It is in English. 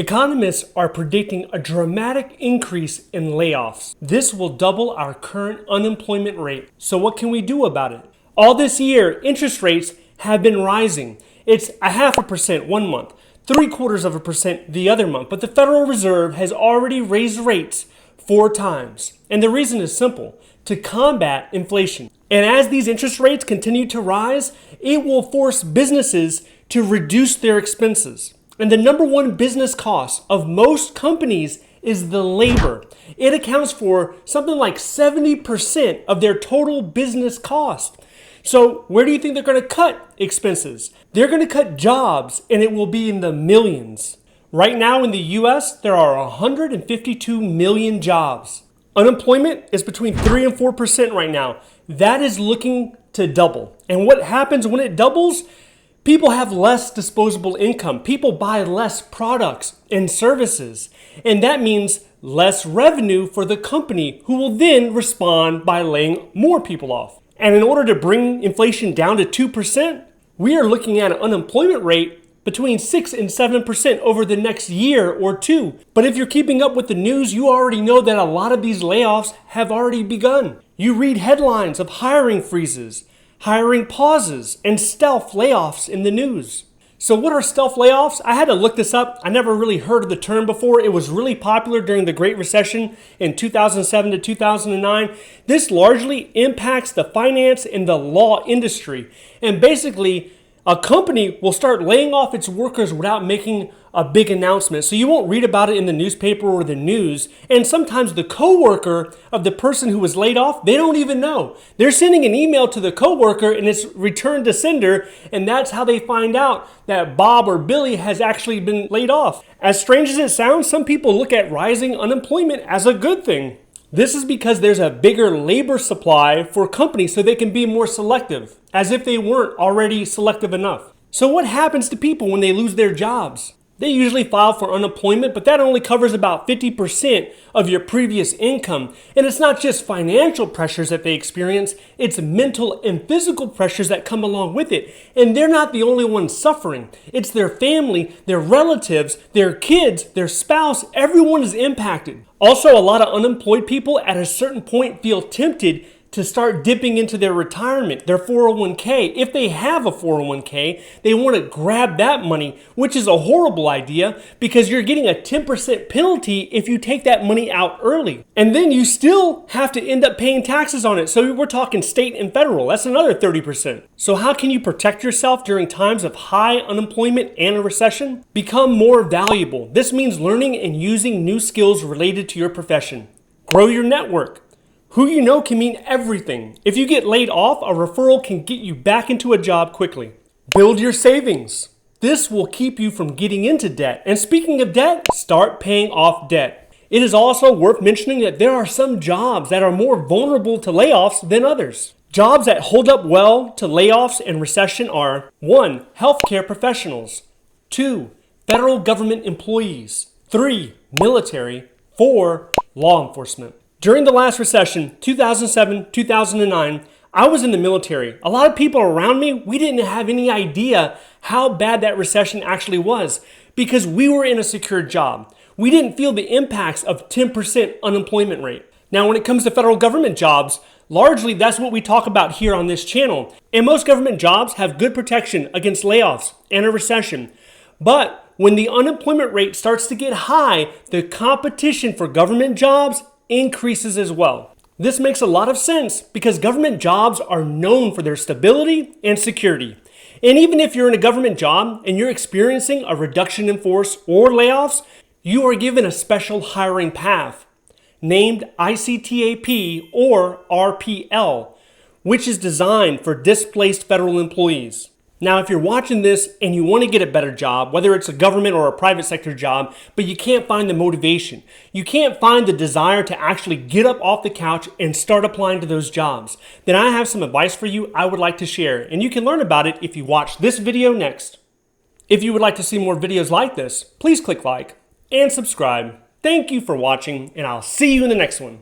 Economists are predicting a dramatic increase in layoffs. This will double our current unemployment rate. So what can we do about it? All this year, interest rates have been rising. It's 0.5% one month, 0.75% the other month, but the Federal Reserve has already raised rates 4 times. And the reason is simple: to combat inflation. And as these interest rates continue to rise, it will force businesses to reduce their expenses. And the number one business cost of most companies is the labor. It accounts for something like 70% of their total business cost. So where do you think they're going to cut expenses? They're going to cut jobs, and it will be in the millions. Right now in the US, there are 152 million jobs. Unemployment is between 3 and 4% right now. That is looking to double. And what happens when it doubles? People have less disposable income. People buy less products and services. And that means less revenue for the company, who will then respond by laying more people off. And in order to bring inflation down to 2%, we are looking at an unemployment rate between 6 and 7% over the next year or two. But if you're keeping up with the news, you already know that a lot of these layoffs have already begun. You read headlines of hiring freezes, hiring pauses, and stealth layoffs in the news. So what are stealth layoffs? I had to look this up. I never really heard of the term before. It was really popular during the Great Recession in 2007 to 2009. This largely impacts the finance and the law industry. And basically, a company will start laying off its workers without making a big announcement. So you won't read about it in the newspaper or the news. And sometimes the coworker of the person who was laid off, they don't even know. They're sending an email to the coworker and it's returned to sender. And that's how they find out that Bob or Billy has actually been laid off. As strange as it sounds, some people look at rising unemployment as a good thing. This is because there's a bigger labor supply for companies so they can be more selective, as if they weren't already selective enough. So what happens to people when they lose their jobs? They usually file for unemployment, but that only covers about 50% of your previous income. And it's not just financial pressures that they experience, it's mental and physical pressures that come along with it. And they're not the only ones suffering. It's their family, their relatives, their kids, their spouse. Everyone is impacted. Also, a lot of unemployed people at a certain point feel tempted to start dipping into their retirement, their 401k. If they have a 401k, they want to grab that money, which is a horrible idea because you're getting a 10% penalty if you take that money out early. And then you still have to end up paying taxes on it. So we're talking state and federal. That's another 30%. So how can you protect yourself during times of high unemployment and a recession? Become more valuable. This means learning and using new skills related to your profession. Grow your network. Who you know can mean everything. If you get laid off, a referral can get you back into a job quickly. Build your savings. This will keep you from getting into debt. And speaking of debt, start paying off debt. It is also worth mentioning that there are some jobs that are more vulnerable to layoffs than others. Jobs that hold up well to layoffs and recession are 1. Healthcare professionals, 2. Federal government employees, 3. Military, 4. Law enforcement. During the last recession, 2007, 2009, I was in the military. A lot of people around me, we didn't have any idea how bad that recession actually was because we were in a secure job. We didn't feel the impacts of 10% unemployment rate. Now, when it comes to federal government jobs, largely that's what we talk about here on this channel. And most government jobs have good protection against layoffs and a recession. But when the unemployment rate starts to get high, the competition for government jobs increases as well. This makes a lot of sense because government jobs are known for their stability and security. And even if you're in a government job and you're experiencing a reduction in force or layoffs, you are given a special hiring path named ICTAP or RPL, which is designed for displaced federal employees. Now, if you're watching this and you want to get a better job, whether it's a government or a private sector job, but you can't find the motivation, you can't find the desire to actually get up off the couch and start applying to those jobs, then I have some advice for you I would like to share. And you can learn about it if you watch this video next. If you would like to see more videos like this, please click like and subscribe. Thank you for watching, and I'll see you in the next one.